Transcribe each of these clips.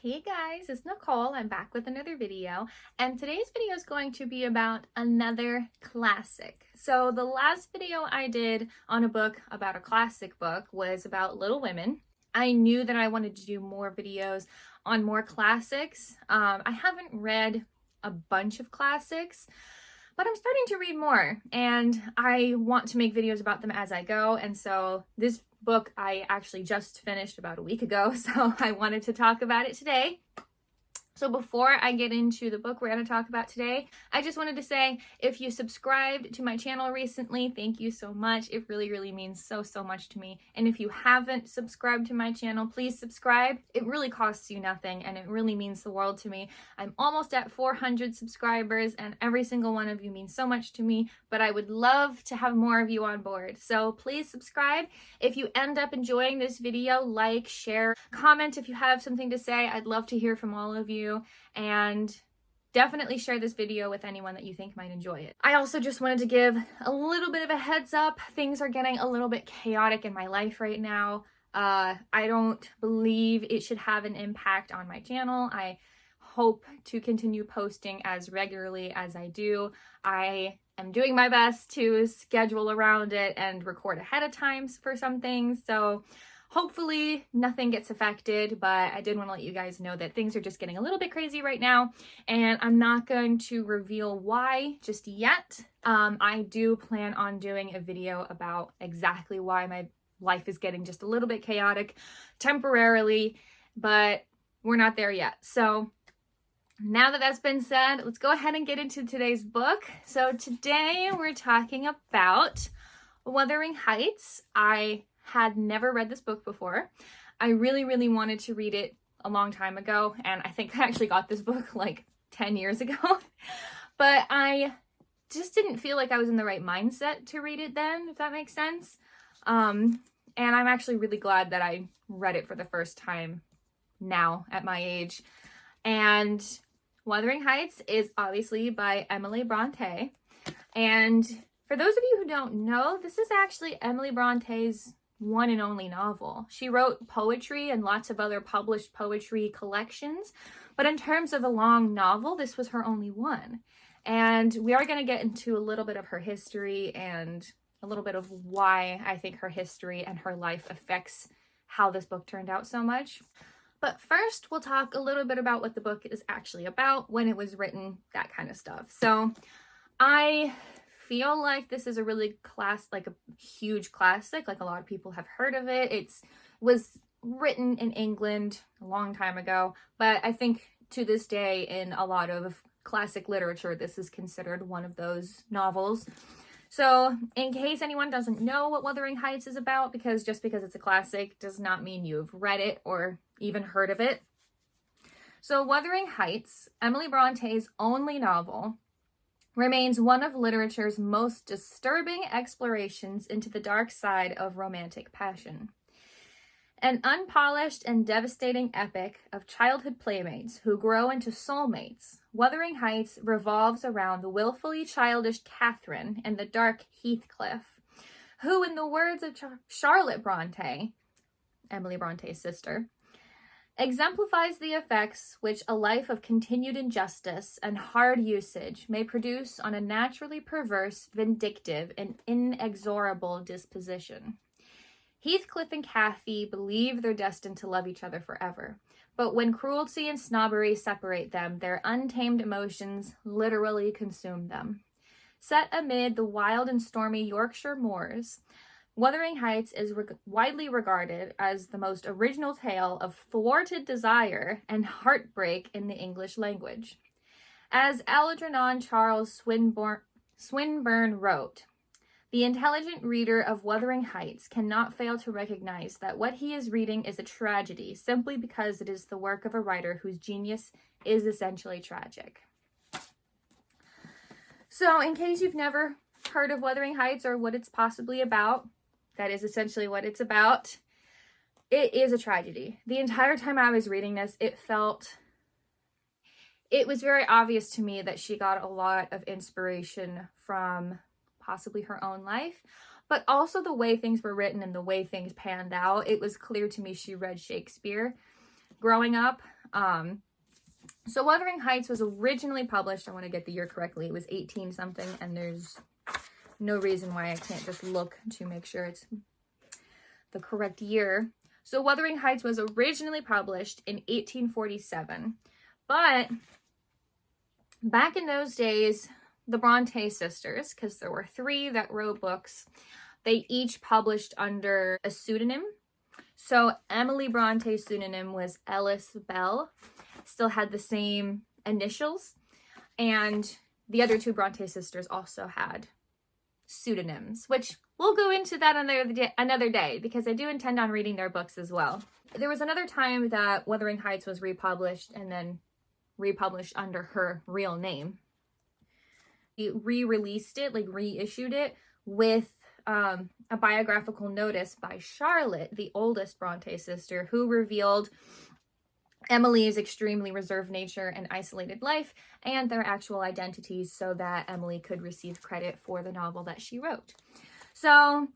Hey guys, it's Nicole. I'm back with another video, and today's video is going to be about another classic. So the last video I did on a book about a classic book was about Little Women. I knew that I wanted to do more videos on more classics. I haven't read a bunch of classics, but I'm starting to read more, and I want to make videos about them as I go. And so this book I actually just finished about a week ago, so I wanted to talk about it today. So before I get into the book we're going to talk about today, I just wanted to say, if you subscribed to my channel recently, thank you so much. It really means so much to me. And if you haven't subscribed to my channel, please subscribe. It really costs you nothing, and it really means the world to me. I'm almost at 400 subscribers, and every single one of you means so much to me, but I would love to have more of you on board. So please subscribe. If you end up enjoying this video, like, share, comment if you have something to say. I'd love to hear from all of you. And definitely share this video with anyone that you think might enjoy it. I also just wanted to give a little bit of a heads up. Things are getting a little bit chaotic in my life right now. I don't believe it should have an impact on my channel. I hope to continue posting as regularly as I do. I am doing my best to schedule around it and record ahead of time for some things. So hopefully nothing gets affected, but I did want to let you guys know that things are just getting a little bit crazy right now, and I'm not going to reveal why just yet. I do plan on doing a video about exactly why my life is getting just a little bit chaotic temporarily, but we're not there yet. So now that that's been said, let's go ahead and get into today's book. So today we're talking about Wuthering Heights. I had never read this book before. I really wanted to read it a long time ago, and I think I actually got this book like 10 years ago, but I just didn't feel like I was in the right mindset to read it then, if that makes sense. And I'm actually really glad that I read it for the first time now at my age. And Wuthering Heights is obviously by Emily Bronte. And for those of you who don't know, this is actually Emily Bronte's one and only novel. She wrote poetry and lots of other published poetry collections, but in terms of a long novel, this was her only one. And we are going to get into a little bit of her history and a little bit of why I think her history and her life affects how this book turned out so much. But first, we'll talk a little bit about what the book is actually about, when it was written, that kind of stuff. So I feel like this is a really a huge classic. Like, a lot of people have heard of it. It was written in England a long time ago, but I think to this day in a lot of classic literature, this is considered one of those novels. So in case anyone doesn't know what Wuthering Heights is about, because just because it's a classic does not mean you've read it or even heard of it. So Wuthering Heights, Emily Bronte's only novel, remains one of literature's most disturbing explorations into the dark side of romantic passion. An unpolished and devastating epic of childhood playmates who grow into soulmates, Wuthering Heights revolves around the willfully childish Catherine and the dark Heathcliff, who, in the words of Charlotte Bronte, Emily Bronte's sister, exemplifies the effects which a life of continued injustice and hard usage may produce on a naturally perverse, vindictive, and inexorable disposition. Heathcliff and Cathy believe they're destined to love each other forever, but when cruelty and snobbery separate them, their untamed emotions literally consume them. Set amid the wild and stormy Yorkshire moors, Wuthering Heights is widely regarded as the most original tale of thwarted desire and heartbreak in the English language. As Algernon Charles Swinburne wrote, "The intelligent reader of Wuthering Heights cannot fail to recognize that what he is reading is a tragedy simply because it is the work of a writer whose genius is essentially tragic." So in case you've never heard of Wuthering Heights or what it's possibly about, that is essentially what it's about. It is a tragedy. The entire time I was reading this, it was very obvious to me that she got a lot of inspiration from possibly her own life, but also the way things were written and the way things panned out. It was clear to me she read Shakespeare. growing up. So Wuthering Heights was originally published, I want to get the year correctly, it was 18 something, and there's no reason why I can't just look to make sure it's the correct year. So Wuthering Heights was originally published in 1847, but back in those days, the Bronte sisters, because there were 3 that wrote books, they each published under a pseudonym. So Emily Bronte's pseudonym was Ellis Bell, still had the same initials, and the other 2 Bronte sisters also had pseudonyms, which we'll go into that another day, because I do intend on reading their books as well. There was another time that Wuthering Heights was republished and then republished under her real name. He re-released it, like reissued it, with a biographical notice by Charlotte, the oldest Bronte sister, who revealed Emily's extremely reserved nature and isolated life and their actual identities so that Emily could receive credit for the novel that she wrote. So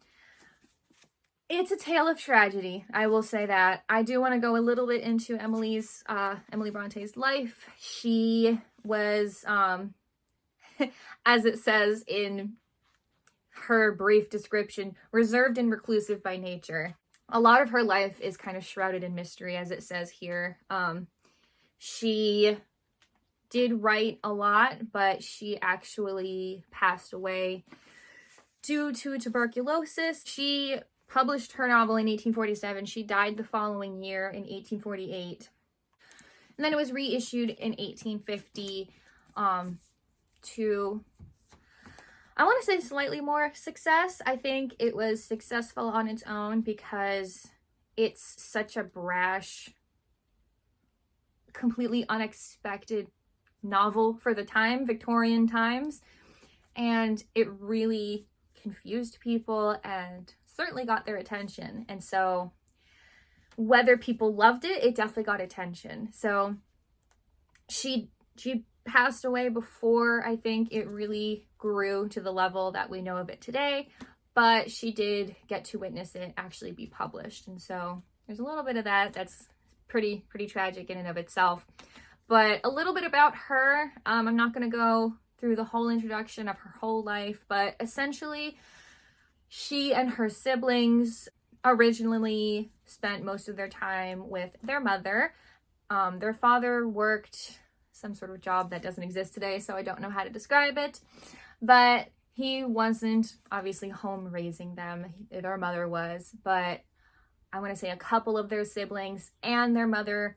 it's a tale of tragedy, I will say that. I do want to go a little bit into Emily Bronte's life. She was, as it says in her brief description, reserved and reclusive by nature. A lot of her life is kind of shrouded in mystery, as it says here. She did write a lot, but she actually passed away due to tuberculosis. She published her novel in 1847. She died the following year in 1848. And then it was reissued in 1850 to, I want to say, slightly more success. I think it was successful on its own because it's such a brash, completely unexpected novel for the time, Victorian times, and it really confused people and certainly got their attention. And so whether people loved it, it definitely got attention. So she passed away before, I think, it really grew to the level that we know of it today, but she did get to witness it actually be published. And so there's a little bit of that that's pretty tragic in and of itself. But a little bit about her. I'm not going to go through the whole introduction of her whole life, but essentially she and her siblings originally spent most of their time with their mother. Their father worked some sort of job that doesn't exist today, so I don't know how to describe it, but he wasn't obviously home raising them. Their mother was, but I want to say a couple of their siblings and their mother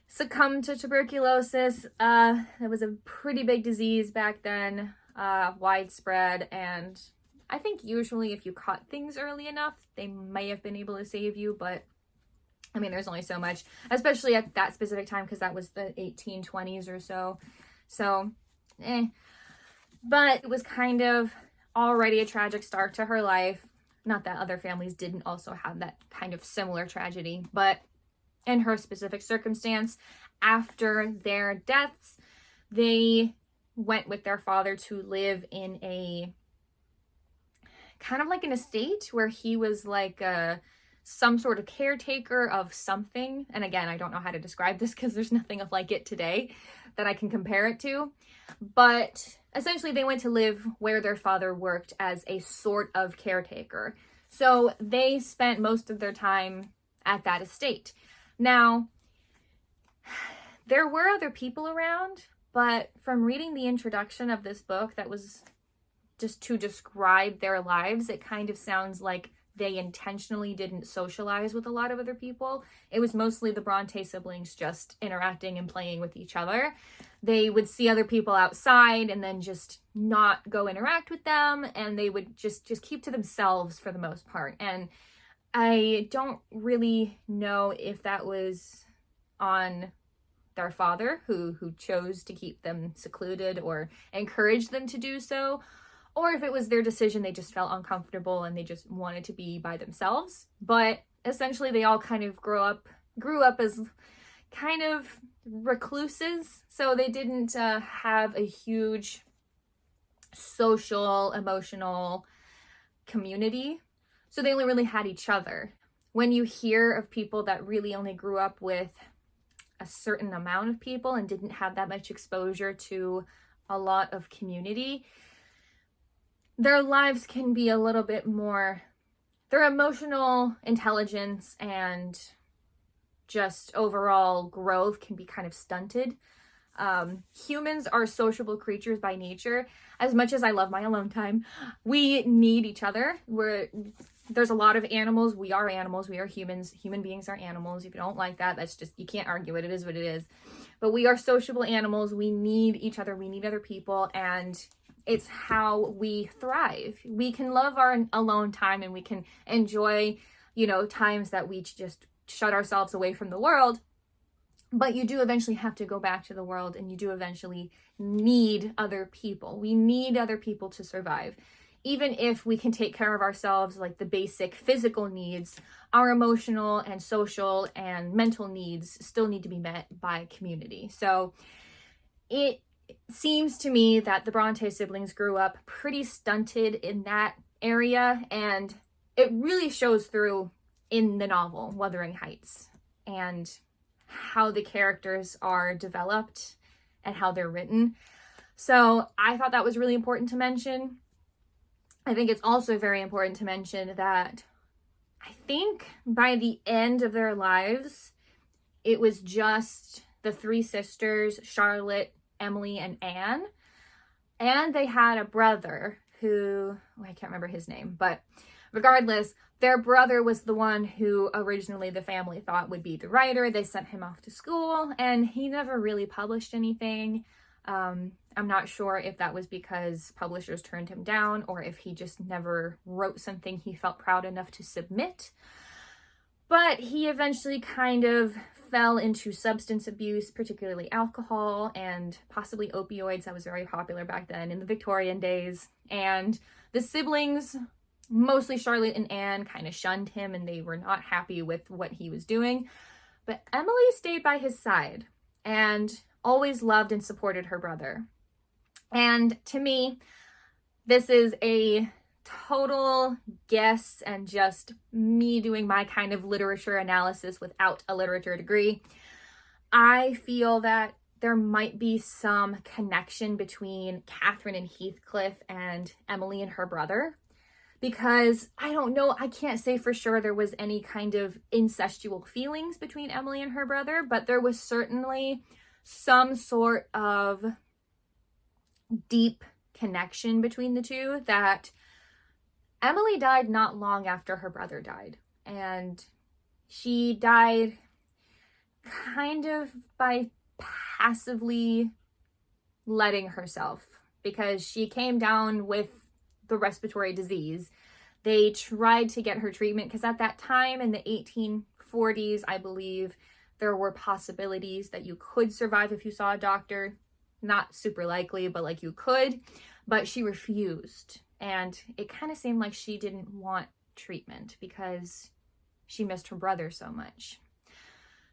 succumbed to tuberculosis. It was a pretty big disease back then, widespread, and I think usually if you caught things early enough, they may have been able to save you, but I mean, there's only so much, especially at that specific time, because that was the 1820s or so. So, But it was kind of already a tragic start to her life. Not that other families didn't also have that kind of similar tragedy, but in her specific circumstance, after their deaths, they went with their father to live in a kind of like an estate where he was like some sort of caretaker of something. And again, I don't know how to describe this because there's nothing like it today that I can compare it to. But essentially they went to live where their father worked as a sort of caretaker. So they spent most of their time at that estate. Now, there were other people around, but from reading the introduction of this book that was just to describe their lives, it kind of sounds like they intentionally didn't socialize with a lot of other people. It was mostly the Bronte siblings just interacting and playing with each other. They would see other people outside and then just not go interact with them, and they would just keep to themselves for the most part. And I don't really know if that was on their father, who chose to keep them secluded or encouraged them to do so, or if it was their decision, they just felt uncomfortable and they just wanted to be by themselves. But essentially they all kind of grew up as kind of recluses, so they didn't have a huge social, emotional community. So they only really had each other. When you hear of people that really only grew up with a certain amount of people and didn't have that much exposure to a lot of community, their lives can be a little bit more, their emotional intelligence and just overall growth can be kind of stunted. Humans are sociable creatures by nature. As much as I love my alone time, we need each other. There's a lot of animals. We are animals. We are humans. Human beings are animals. If you don't like that, that's just, you can't argue it. It is what it is. But we are sociable animals. We need each other. We need other people. And it's how we thrive. We can love our alone time and we can enjoy, times that we just shut ourselves away from the world. But you do eventually have to go back to the world, and you do eventually need other people. We need other people to survive. Even if we can take care of ourselves, like the basic physical needs, our emotional and social and mental needs still need to be met by community. So it seems to me that the Bronte siblings grew up pretty stunted in that area, and it really shows through in the novel Wuthering Heights, and how the characters are developed and how they're written. So I thought that was really important to mention. I think it's also very important to mention that I think by the end of their lives, it was just the three sisters, Charlotte, Emily, and Anne. And they had a brother who, I can't remember his name, but regardless, their brother was the one who originally the family thought would be the writer. They sent him off to school and he never really published anything. I'm not sure if that was because publishers turned him down or if he just never wrote something he felt proud enough to submit. But he eventually kind of fell into substance abuse, particularly alcohol and possibly opioids. That was very popular back then in the Victorian days. And the siblings, mostly Charlotte and Anne, kind of shunned him and they were not happy with what he was doing. But Emily stayed by his side and always loved and supported her brother. And to me, this is a total guess and just me doing my kind of literature analysis without a literature degree. I feel that there might be some connection between Catherine and Heathcliff and Emily and her brother, because I don't know, I can't say for sure there was any kind of incestual feelings between Emily and her brother, but there was certainly some sort of deep connection between the two. That Emily died not long after her brother died, and she died kind of by passively letting herself, because she came down with the respiratory disease. They tried to get her treatment because at that time in the 1840s, I believe, there were possibilities that you could survive if you saw a doctor. Not super likely, but like you could. But she refused. And it kind of seemed like she didn't want treatment because she missed her brother so much.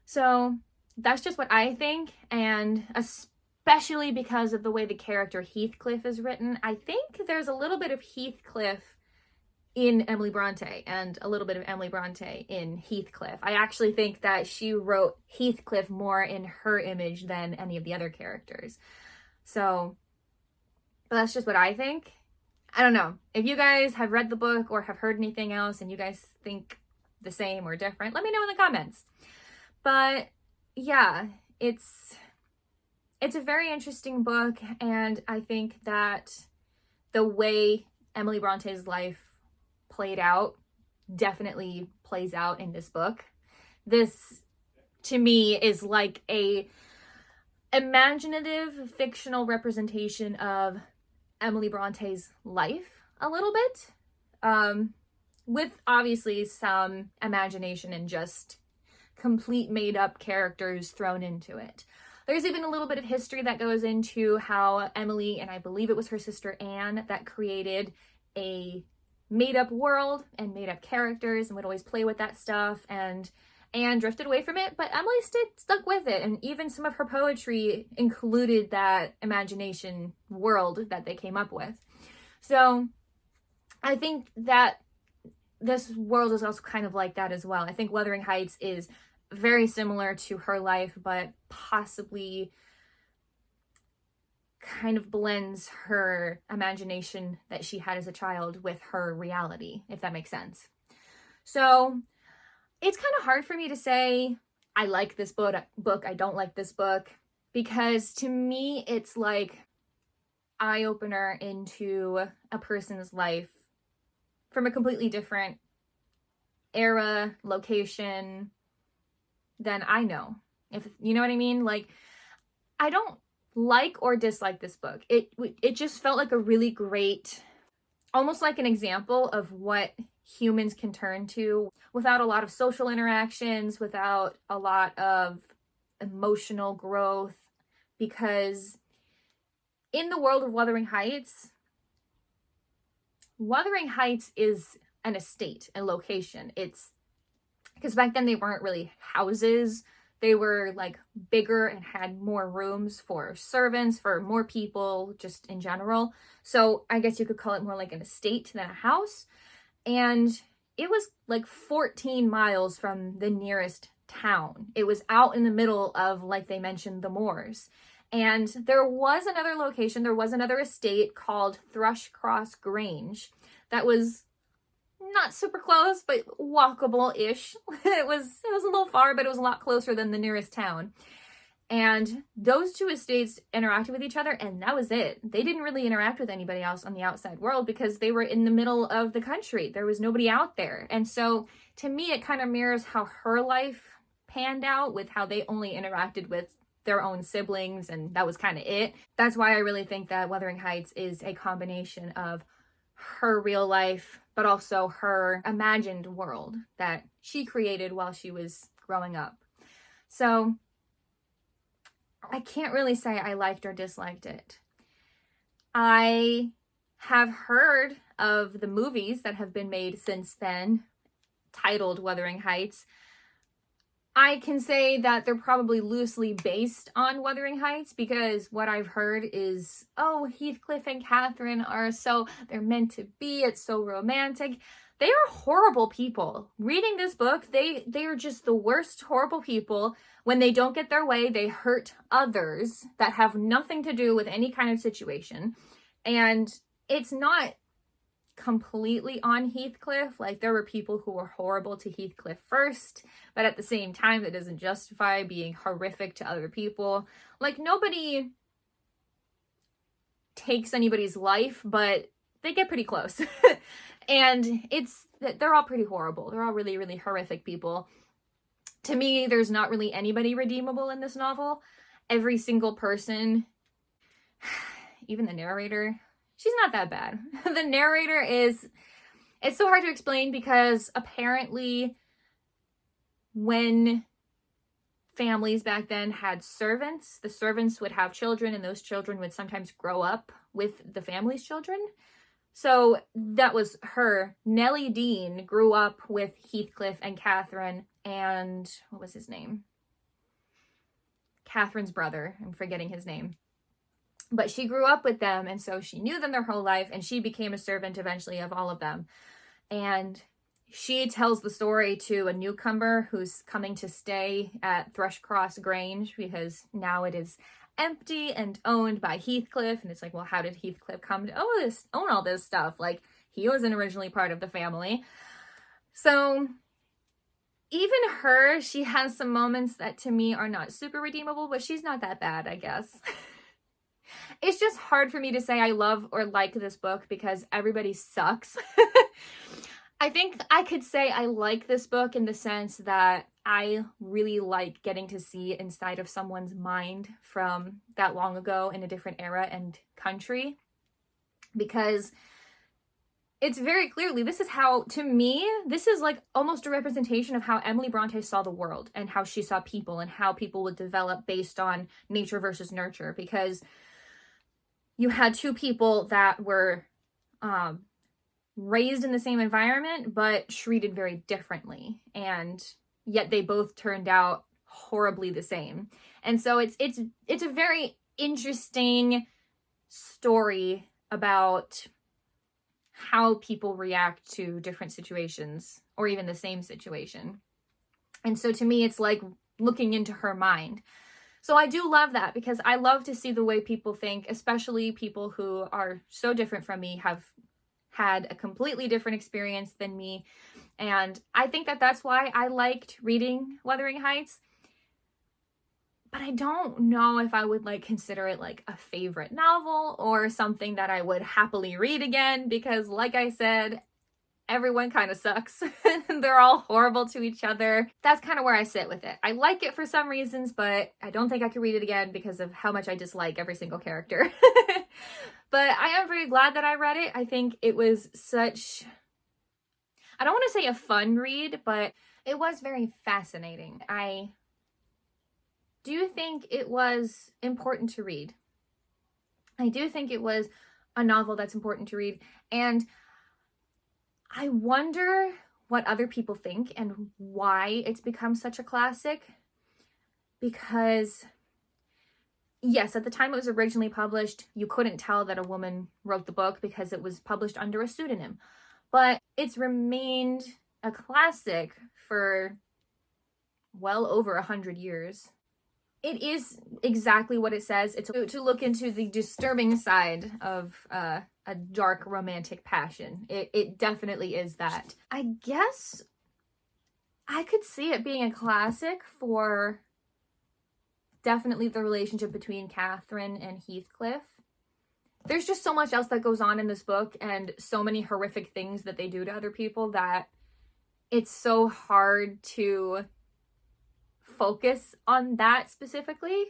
So that's just what I think. And especially because of the way the character Heathcliff is written, I think there's a little bit of Heathcliff in Emily Bronte and a little bit of Emily Bronte in Heathcliff. I actually think that she wrote Heathcliff more in her image than any of the other characters. So, but that's just what I think. I don't know. If you guys have read the book or have heard anything else and you guys think the same or different, let me know in the comments. But yeah, it's a very interesting book, and I think that the way Emily Bronte's life played out definitely plays out in this book. This, to me, is like a imaginative fictional representation of Emily Bronte's life a little bit, with obviously some imagination and just complete made up characters thrown into it. There's even a little bit of history that goes into how Emily, and I believe it was her sister Anne, that created a made-up world and made-up characters and would always play with that stuff, and Anne drifted away from it, but Emily stuck with it, and even some of her poetry included that imagination world that they came up with. So I think that this world is also kind of like that as well. I think Wuthering Heights is very similar to her life, but possibly kind of blends her imagination that she had as a child with her reality, if that makes sense. So it's kind of hard for me to say I like this book, I don't like this book, because to me it's like eye-opener into a person's life from a completely different era, location than I know. If you know what I mean? Like, I don't like or dislike this book. It just felt like a really great, almost like an example of what humans can turn to without a lot of social interactions, without a lot of emotional growth, because in the world of Wuthering Heights is an estate, a location. It's because back then they weren't really houses. They were like bigger and had more rooms for servants, for more people, just in general. So I guess you could call it more like an estate than a house. And it was like 14 miles from the nearest town. It was out in the middle of, like they mentioned, the moors. And there was another location, there was another estate called Thrushcross Grange that was not super close, but walkable-ish. It was a little far, but it was a lot closer than the nearest town. And those two estates interacted with each other, and that was it. They didn't really interact with anybody else on the outside world because they were in the middle of the country. There was nobody out there. And so to me, it kind of mirrors how her life panned out, with how they only interacted with their own siblings, and that was kind of it. That's why I really think that Wuthering Heights is a combination of her real life, but also her imagined world that she created while she was growing up. So I can't really say I liked or disliked it. I have heard of the movies that have been made since then, titled Wuthering Heights. I can say that they're probably loosely based on Wuthering Heights, because what I've heard is, oh, Heathcliff and Catherine they're meant to be, it's so romantic. They are horrible people. Reading this book, they are just the worst horrible people. When they don't get their way, they hurt others that have nothing to do with any kind of situation. And it's not completely on Heathcliff. Like, there were people who were horrible to Heathcliff first, but at the same time, that doesn't justify being horrific to other people. Like, nobody takes anybody's life, but they get pretty close. And they're all pretty horrible. They're all really, really horrific people. To me, there's not really anybody redeemable in this novel. Every single person, even the narrator, she's not that bad. The narrator it's so hard to explain, because apparently when families back then had servants, the servants would have children, and those children would sometimes grow up with the family's children. So that was her. Nellie Dean grew up with Heathcliff and Catherine and, what was his name? Catherine's brother. I'm forgetting his name. But she grew up with them, and so she knew them their whole life, and she became a servant eventually of all of them. And she tells the story to a newcomer who's coming to stay at Thrushcross Grange, because now it is empty and owned by Heathcliff. And it's like, well, how did Heathcliff come to own all this stuff? Like, he wasn't originally part of the family. So even her, she has some moments that to me are not super redeemable, but she's not that bad, I guess. It's just hard for me to say I love or like this book because everybody sucks. I think I could say I like this book in the sense that I really like getting to see inside of someone's mind from that long ago in a different era and country, because it's very clearly, this is how, to me, this is like almost a representation of how Emily Bronte saw the world and how she saw people and how people would develop based on nature versus nurture, because you had two people that were raised in the same environment but treated very differently, and yet they both turned out horribly the same. And so it's a very interesting story about how people react to different situations or even the same situation. And so to me, it's like looking into her mind. So I do love that because I love to see the way people think, especially people who are so different from me, have had a completely different experience than me. And I think that that's why I liked reading Wuthering Heights. But I don't know if I would like consider it like a favorite novel or something that I would happily read again, because like I said, everyone kind of sucks. They're all horrible to each other. That's kind of where I sit with it. I like it for some reasons, but I don't think I could read it again because of how much I dislike every single character. But I am very glad that I read it. I think it was such, I don't want to say a fun read, but it was very fascinating. I do think it was important to read. I do think it was a novel that's important to read. And I wonder what other people think and why it's become such a classic. Because, yes, at the time it was originally published, you couldn't tell that a woman wrote the book because it was published under a pseudonym. But it's remained a classic for well over 100 years. It is exactly what it says. It's to look into the disturbing side of a dark romantic passion. It definitely is that. I guess I could see it being a classic for definitely the relationship between Catherine and Heathcliff. There's just so much else that goes on in this book and so many horrific things that they do to other people that it's so hard to focus on that specifically.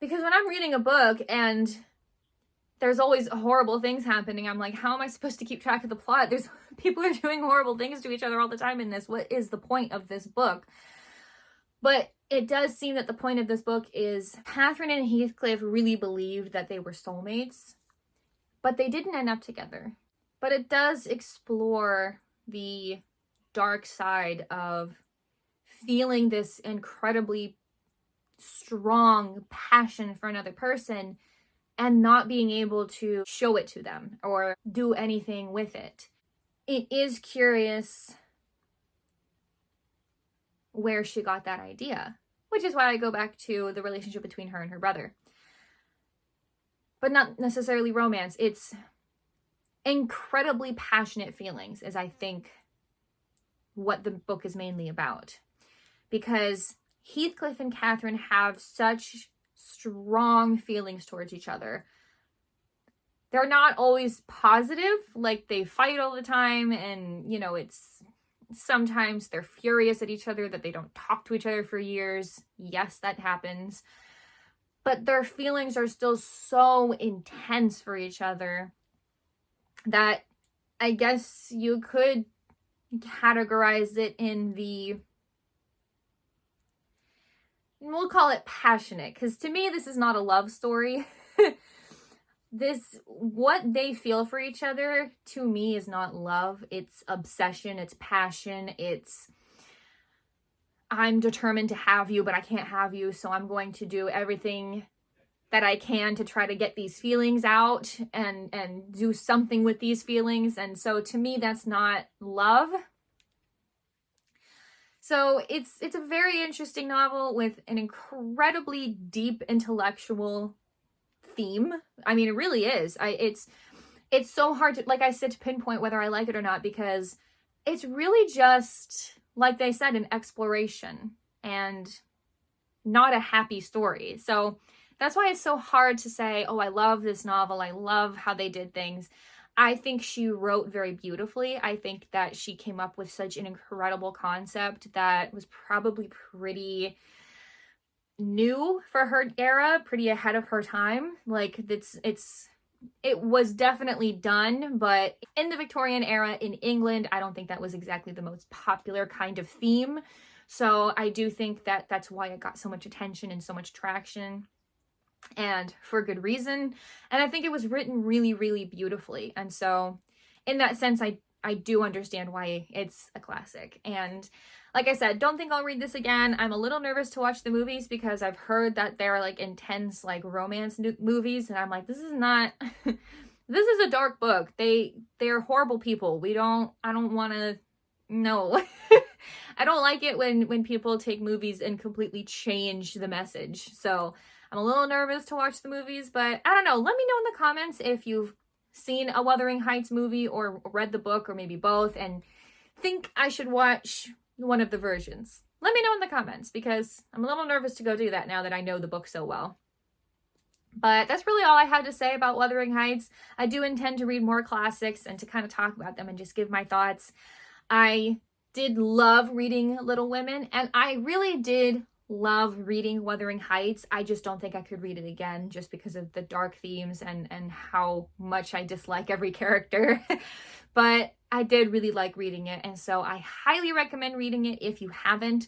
Because when I'm reading a book and there's always horrible things happening, I'm like, how am I supposed to keep track of the plot? There's people are doing horrible things to each other all the time in this. What is the point of this book? But it does seem that the point of this book is Catherine and Heathcliff really believed that they were soulmates, but they didn't end up together. But it does explore the dark side of feeling this incredibly strong passion for another person and not being able to show it to them or do anything with it. It is curious where she got that idea, which is why I go back to the relationship between her and her brother. But not necessarily romance. It's incredibly passionate feelings, is I think what the book is mainly about. Because Heathcliff and Catherine have such strong feelings towards each other. They're not always positive, like they fight all the time, and it's sometimes they're furious at each other that they don't talk to each other for years. Yes, that happens. But their feelings are still so intense for each other that I guess you could categorize it in we'll call it passionate, because to me this is not a love story. What they feel for each other, to me, is not love. It's obsession, it's passion, it's I'm determined to have you, but I can't have you, so I'm going to do everything that I can to try to get these feelings out and do something with these feelings. And so to me, that's not love. So it's a very interesting novel with an incredibly deep intellectual theme. I mean, it really is. It's so hard to, like I said, to pinpoint whether I like it or not, because it's really just, like they said, an exploration and not a happy story. So that's why it's so hard to say, oh, I love this novel. I love how they did things. I think she wrote very beautifully. I think that she came up with such an incredible concept that was probably pretty new for her era, pretty ahead of her time. Like it was definitely done, but in the Victorian era in England, I don't think that was exactly the most popular kind of theme. So I do think that that's why it got so much attention and so much traction, and for good reason. And I think it was written really, really beautifully. And so in that sense, I do understand why it's a classic. And like I said, don't think I'll read this again. I'm a little nervous to watch the movies because I've heard that they're like intense, like romance movies. And I'm like, this is not, this is a dark book. They're horrible people. I don't want to, no. I don't like it when people take movies and completely change the message. So I'm a little nervous to watch the movies, but I don't know. Let me know in the comments if you've seen a Wuthering Heights movie or read the book or maybe both and think I should watch one of the versions. Let me know in the comments because I'm a little nervous to go do that now that I know the book so well. But that's really all I had to say about Wuthering Heights. I do intend to read more classics and to kind of talk about them and just give my thoughts. I did love reading Little Women, and I really did love reading Wuthering Heights. I just don't think I could read it again just because of the dark themes and how much I dislike every character. But I did really like reading it, and so I highly recommend reading it if you haven't.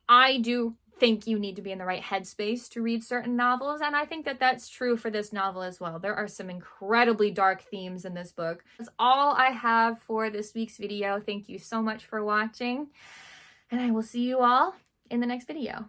I do think you need to be in the right headspace to read certain novels, and I think that that's true for this novel as well. There are some incredibly dark themes in this book. That's all I have for this week's video. Thank you so much for watching, and I will see you all in the next video.